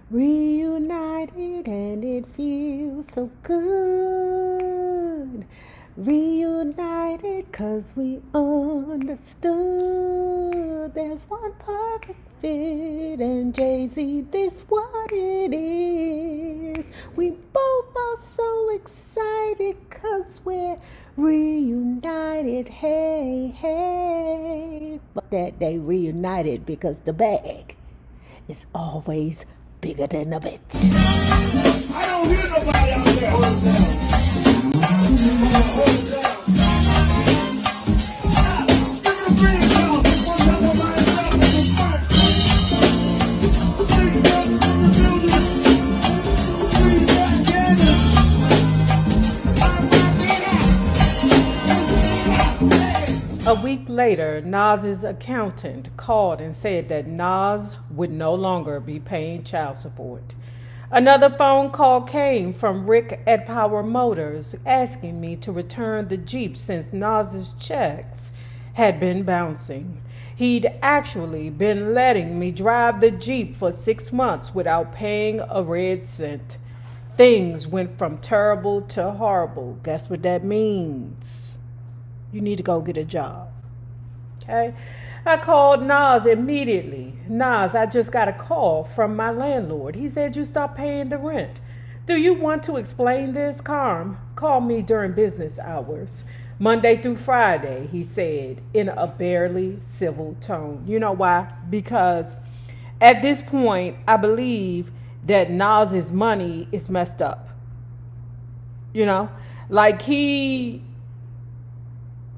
Reunited and it feels so good. Reunited 'cause we understood there's one perfect fit, and JayZ, this what it is. We both are so excited 'cause we're reunited. Hey, hey. But that they reunited because the bag is always bigger than a bitch. I don't hear nobody out there. Hold it down. A week later, Nas's accountant called and said that Nas would no longer be paying child support. Another phone call came from Rick at Power Motors asking me to return the Jeep since Nas's checks had been bouncing. He'd actually been letting me drive the Jeep for 6 months without paying a red cent. Things went from terrible to horrible. Guess what that means? You need to go get a job. Okay? I called Nas immediately. Nas, I just got a call from my landlord. He said you stopped paying the rent. Do you want to explain this? Carm, call me during business hours. Monday through Friday, he said, in a barely civil tone. You know why? Because at this point, I believe that Nas's money is messed up. You know? Like he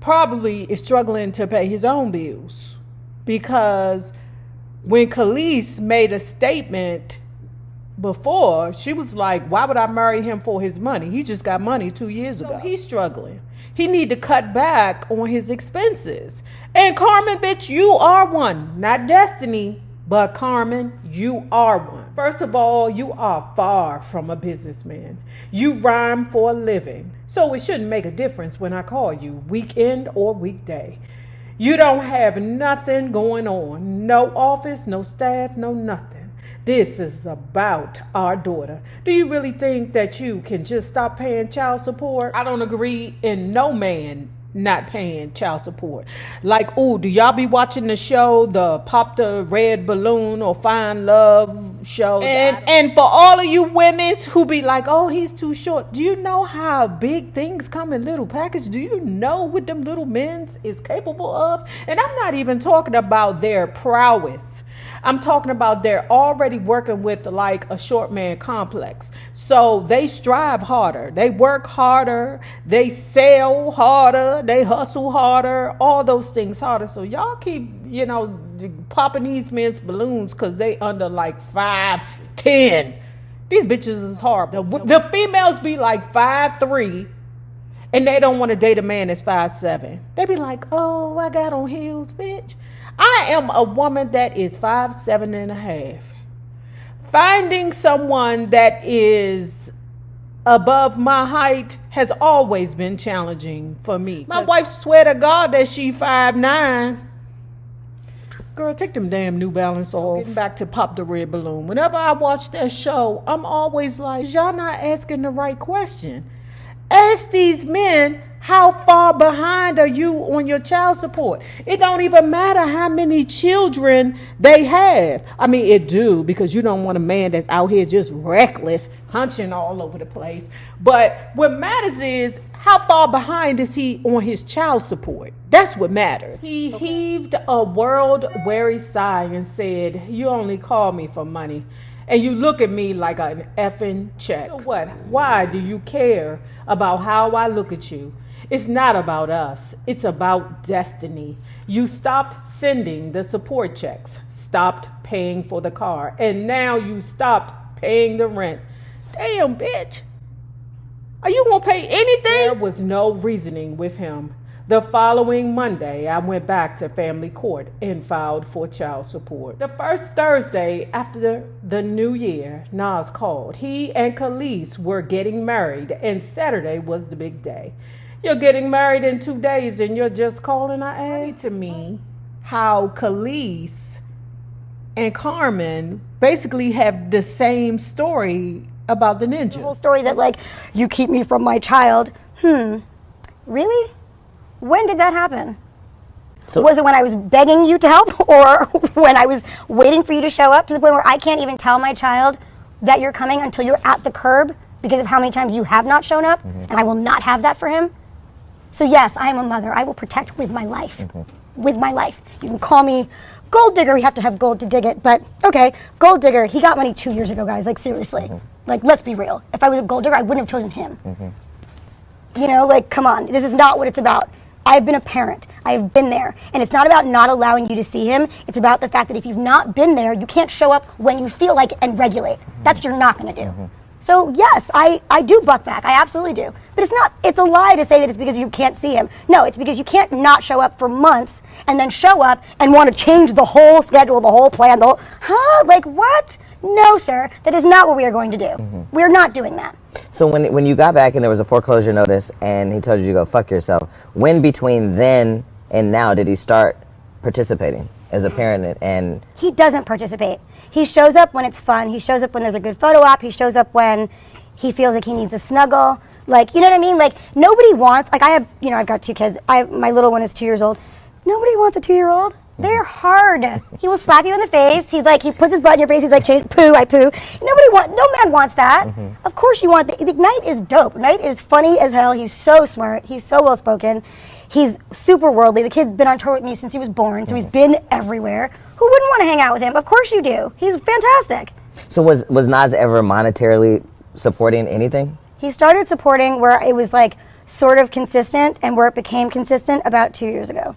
probably is struggling to pay his own bills, because when Khalees made a statement before, she was like, why would I marry him for his money? He just got money 2 years ago. So he's struggling. He need to cut back on his expenses. And Carmen, bitch, you are one. Not Destiny, but Carmen, you are one. First of all, you are far from a businessman. You rhyme for a living. So it shouldn't make a difference when I call you, weekend or weekday. You don't have nothing going on. No office, no staff, no nothing. This is about our daughter. Do you really think that you can just stop paying child support? I don't agree in no man not paying child support. Like, ooh, do y'all be watching the show, the Pop the Red Balloon or Find Love show? And for all of you women who be like, oh, he's too short, do you know how big things come in little packages? Do you know what them little men's is capable of? And I'm not even talking about their prowess. I'm talking about they're already working with like a short man complex. So they strive harder. They work harder. They sell harder. They hustle harder. All those things harder. So y'all keep, popping these men's balloons because they under like 5'10". These bitches is horrible. The females be like 5'3", and they don't want to date a man that's 5'7". They be like, oh, I got on heels, bitch. I am a woman that is 5'7" and a half. Finding someone that is above my height has always been challenging for me. My wife swear to God that she 5'9". Girl, take them damn New Balance off. Getting back to Pop the Red Balloon. Whenever I watch that show, I'm always like, y'all not asking the right question. Ask these men, how far behind are you on your child support? It don't even matter how many children they have. I mean, it do, because you don't want a man that's out here just reckless, hunching all over the place. But what matters is, how far behind is he on his child support? That's what matters. He heaved a world-weary sigh and said, you only call me for money. And you look at me like an effing check. So what? Why do you care about how I look at you? It's not about us. It's about Destiny. You stopped sending the support checks, stopped paying for the car, and now you stopped paying the rent. Damn, bitch. Are you going to pay anything? There was no reasoning with him. The following Monday, I went back to family court and filed for child support. The first Thursday after the new year, Nas called. He and Khalees were getting married, and Saturday was the big day. You're getting married in 2 days, and you're just calling, I asked? To me, how Khalees and Carmen basically have the same story about the ninja. The whole story that, like, you keep me from my child. Really? When did that happen? So, was it when I was begging you to help, or when I was waiting for you to show up, to the point where I can't even tell my child that you're coming until you're at the curb because of how many times you have not shown up, and I will not have that for him? So yes, I am a mother. I will protect with my life. With my life. You can call me gold digger. We have to have gold to dig it, but okay, gold digger. He got money 2 years ago, guys. Like, seriously. Like, let's be real. If I was a gold digger, I wouldn't have chosen him. You know, like, come on. This is not what it's about. I've been a parent. I have been there. And it's not about not allowing you to see him. It's about the fact that if you've not been there, you can't show up when you feel like it and regulate. That's what you're not going to do. So yes, I do buck back. I absolutely do. But it's a lie to say that it's because you can't see him. No, it's because you can't not show up for months and then show up and want to change the whole schedule, the whole plan, like what? No, sir, that is not what we are going to do. We're not doing that. So when you got back and there was a foreclosure notice and he told you to go fuck yourself, when between then and now did he start participating as a parent? And he doesn't participate. He shows up when it's fun. He shows up when there's a good photo op. He shows up when he feels like he needs a snuggle. Like, you know what I mean? Like, nobody wants, like, I've got 2 kids. My little one is 2 years old. Nobody wants a 2-year-old. They're hard. He will slap you in the face. He's like, he puts his butt in your face. He's like, poo, I poo. No man wants that. Of course you want Knight is dope. Knight is funny as hell. He's so smart. He's so well spoken. He's super worldly. The kid's been on tour with me since he was born, so he's been everywhere. Who wouldn't want to hang out with him? Of course you do. He's fantastic. So was Nas ever monetarily supporting anything? He started supporting where it was like sort of consistent, and where it became consistent about 2 years ago.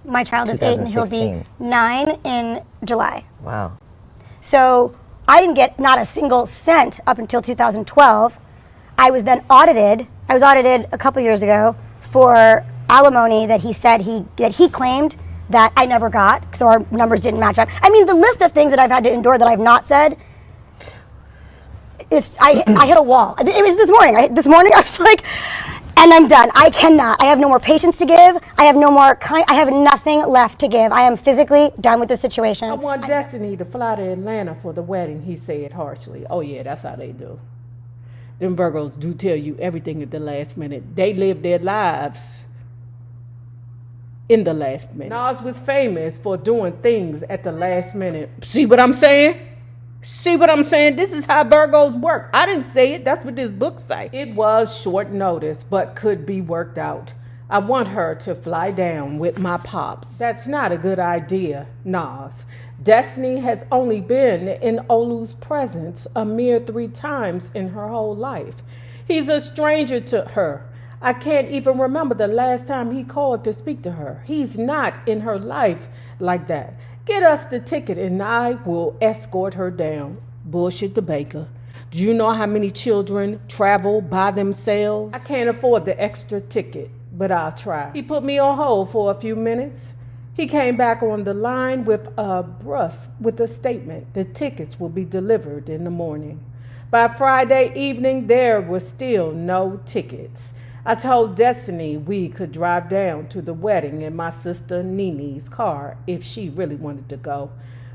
My child is 8 and he'll be 9 in July. Wow. So I didn't get not a single cent up until 2012. I was then audited. I was audited a couple years ago for alimony that he said that he claimed that I never got, so our numbers didn't match up. I mean, the list of things that I've had to endure that I've not said, I hit a wall. It was this morning. I was like, and I'm done. I cannot. I have no more patience to give. I have no more I have nothing left to give. I am physically done with this situation. I want Destiny to fly to Atlanta for the wedding, he said harshly. Oh yeah, that's how they do. Them Virgos do tell you everything at the last minute. They live their lives in the last minute. Nas was famous for doing things at the last minute. See what I'm saying? See what I'm saying? This is how Virgos work. I didn't say it. That's what this book say. It was short notice, but could be worked out. I want her to fly down with my pops. That's not a good idea, Nas. Destiny has only been in Olu's presence a mere 3 times in her whole life. He's a stranger to her. I can't even remember the last time he called to speak to her. He's not in her life like that. Get us the ticket and I will escort her down. Bullshit the baker. Do you know how many children travel by themselves? I can't afford the extra ticket, but I'll try. He put me on hold for a few minutes. He came back on the line with a statement. The tickets will be delivered in the morning. By Friday evening, there were still no tickets. I told Destiny we could drive down to the wedding in my sister Nini's car if she really wanted to go.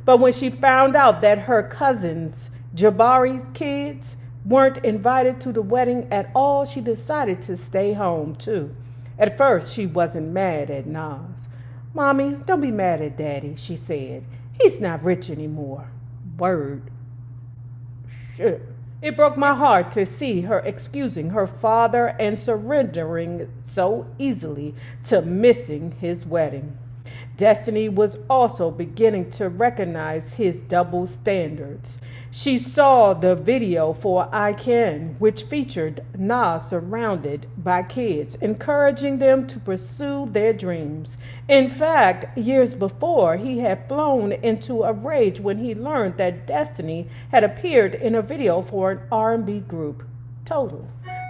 But when she found out that her cousins, Jabari's kids, weren't invited to the wedding at all, she decided to stay home too. At first, she wasn't mad at Nas. Mommy, don't be mad at Daddy, she said. He's not rich anymore. Word. Shit. It broke my heart to see her excusing her father and surrendering so easily to missing his wedding. Destiny was also beginning to recognize his double standards. She saw the video for I Can, which featured Nas surrounded by kids, encouraging them to pursue their dreams. In fact, years before, he had flown into a rage when he learned that Destiny had appeared in a video for an R&B group, Total.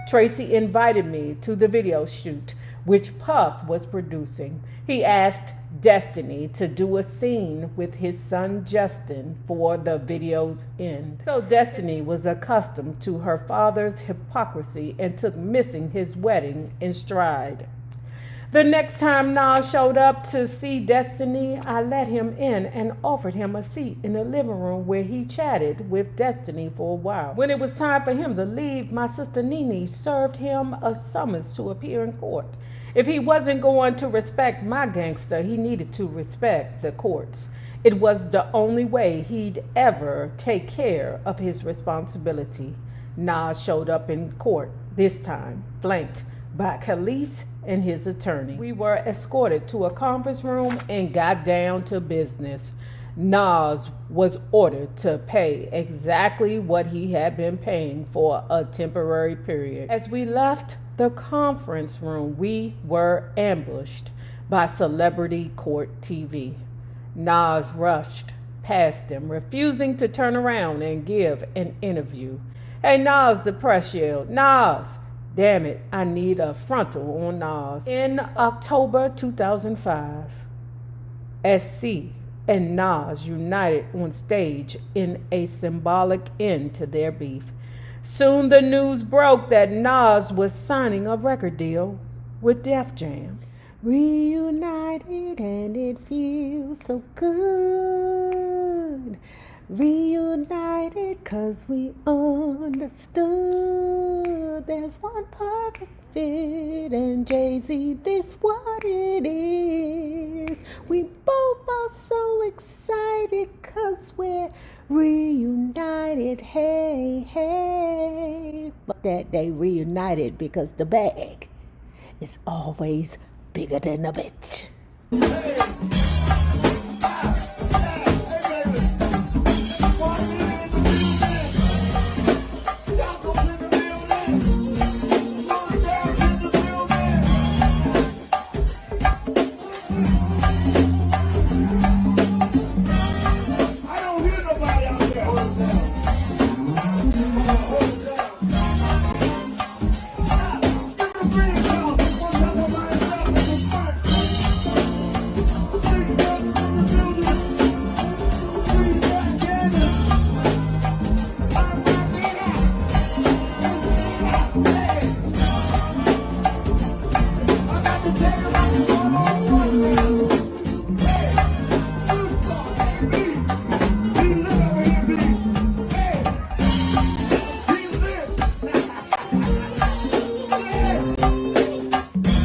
Tracy invited me to the video shoot, which Puff was producing. He asked Destiny to do a scene with his son Justin for the video's end. So Destiny was accustomed to her father's hypocrisy and took missing his wedding in stride. The next time Nas showed up to see Destiny, I let him in and offered him a seat in the living room where he chatted with Destiny for a while. When it was time for him to leave, my sister Nene served him a summons to appear in court. If he wasn't going to respect my gangster, he needed to respect the courts. It was the only way he'd ever take care of his responsibility. Nas showed up in court, this time flanked by Khalees and his attorney. We were escorted to a conference room and got down to business. Nas was ordered to pay exactly what he had been paying for a temporary period. As we left the conference room, we were ambushed by Celebrity Court TV. Nas rushed past him, refusing to turn around and give an interview. "Hey, Nas," the press yelled. "Nas!" Damn it, I need a frontal on Nas. In October 2005, SC and Nas united on stage in a symbolic end to their beef. Soon the news broke that Nas was signing a record deal with Def Jam. Reunited and it feels so good. Reunited 'cause we understood there's one perfect fit, and JayZ, this what it is. We both are so excited 'cause we're reunited. Hey, hey. But that they reunited because the bag is always bigger than a bitch. Hey.